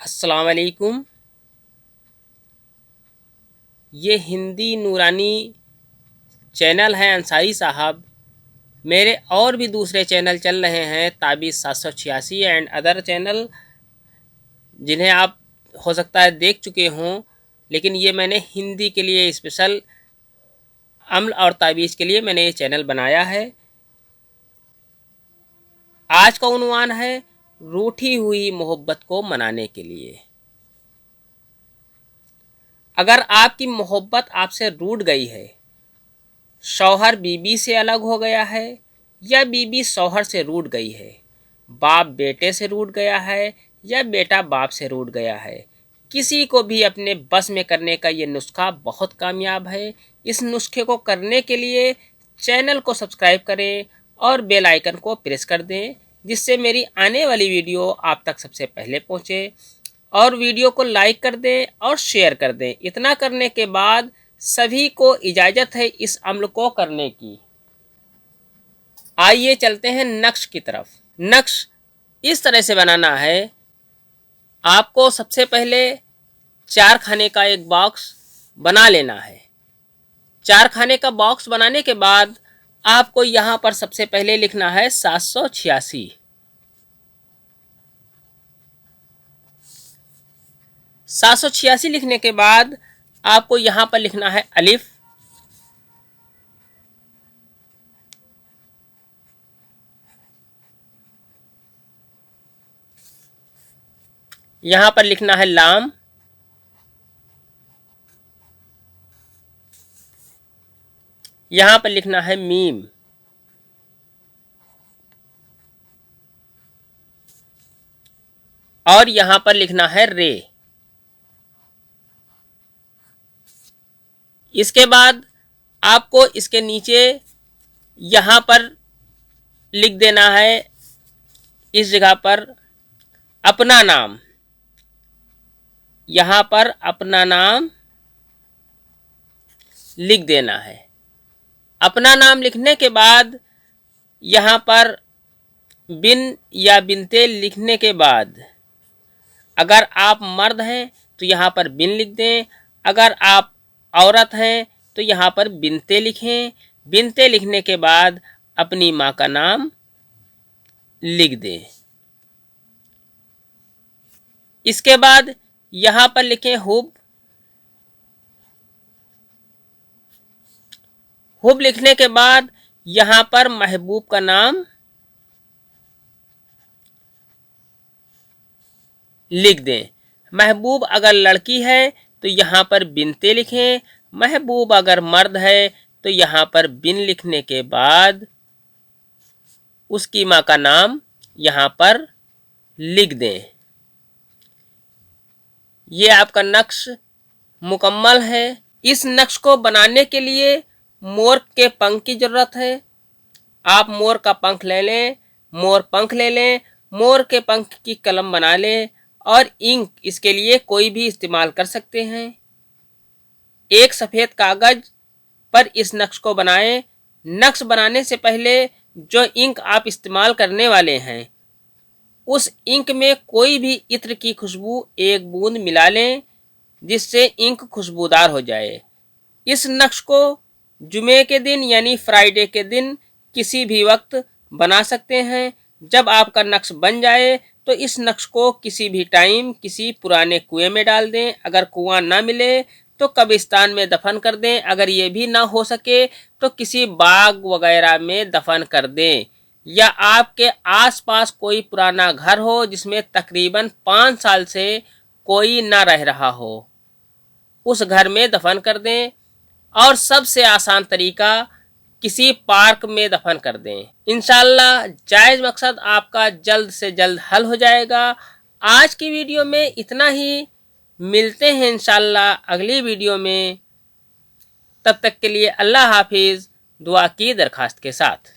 अस्सलाम वालेकुम। ये हिंदी नूरानी चैनल है अंसारी साहब। मेरे और भी दूसरे चैनल चल रहे हैं, ताबीज़ 786 एंड अदर चैनल, जिन्हें आप हो सकता है देख चुके हों। लेकिन ये मैंने हिंदी के लिए स्पेशल अम्ल और ताबीज़ के लिए मैंने ये चैनल बनाया है। आज का उन्वान है रूठी हुई मोहब्बत को मनाने के लिए। अगर आपकी मोहब्बत आपसे रूठ गई है, शौहर बीबी से अलग हो गया है या बीबी शौहर से रूठ गई है, बाप बेटे से रूठ गया है या बेटा बाप से रूठ गया है, किसी को भी अपने बस में करने का ये नुस्खा बहुत कामयाब है। इस नुस्खे को करने के लिए चैनल को सब्सक्राइब करें और बेल आइकन को प्रेस कर दें, जिससे मेरी आने वाली वीडियो आप तक सबसे पहले पहुंचे। और वीडियो को लाइक कर दें और शेयर कर दें। इतना करने के बाद सभी को इजाज़त है इस अम्ल को करने की। आइए चलते हैं नक्श की तरफ। नक्श इस तरह से बनाना है। आपको सबसे पहले 4 खाने का एक बॉक्स बना लेना है। 4 खाने का बॉक्स बनाने के बाद आपको यहाँ पर सबसे पहले लिखना है 786। 786 लिखने के बाद आपको यहाँ पर लिखना है अलिफ। यहाँ पर लिखना है लाम। यहाँ पर लिखना है मीम। और यहाँ पर लिखना है रे। इसके बाद आपको इसके नीचे यहाँ पर लिख देना है, इस जगह पर अपना नाम। यहाँ पर अपना नाम लिख देना है। अपना नाम लिखने के बाद यहाँ पर बिन या बिनते लिखने के बाद, अगर आप मर्द हैं तो यहाँ पर बिन लिख दें, अगर आप औरत हैं तो यहाँ पर बिनते लिखें। बिनते लिखने के बाद अपनी माँ का नाम लिख दें। इसके बाद यहाँ पर लिखें हुब। हुब लिखने के बाद यहाँ पर महबूब का नाम लिख दें। महबूब अगर लड़की है तो यहाँ पर बिनते लिखें। महबूब अगर मर्द है तो यहाँ पर बिन लिखने के बाद उसकी माँ का नाम यहाँ पर लिख दें। ये आपका नक्श मुकम्मल है। इस नक्श को बनाने के लिए मोर के पंख की जरूरत है। आप मोर का पंख ले लें, मोर पंख ले लें, मोर के पंख की कलम बना लें और इंक इसके लिए कोई भी इस्तेमाल कर सकते हैं। एक सफ़ेद कागज पर इस नक्श को बनाएं। नक्श बनाने से पहले जो इंक आप इस्तेमाल करने वाले हैं, उस इंक में कोई भी इत्र की खुशबू एक बूंद मिला लें, जिससे इंक खुशबूदार हो जाए। इस नक्श को जुमे के दिन यानी फ्राइडे के दिन किसी भी वक्त बना सकते हैं। जब आपका नक्श बन जाए तो इस नक्श को किसी भी टाइम किसी पुराने कुएं में डाल दें। अगर कुआं ना मिले तो कब्रिस्तान में दफन कर दें। अगर ये भी ना हो सके तो किसी बाग वगैरह में दफन कर दें, या आपके आसपास कोई पुराना घर हो जिसमें तकरीबन 5 साल से कोई ना रह रहा हो, उस घर में दफन कर दें। और सबसे आसान तरीका किसी पार्क में दफन कर दें। इंशाल्लाह जायज़ मकसद आपका जल्द से जल्द हल हो जाएगा। आज की वीडियो में इतना ही। मिलते हैं इंशाल्लाह अगली वीडियो में। तब तक के लिए अल्लाह हाफिज़, दुआ की दरखास्त के साथ।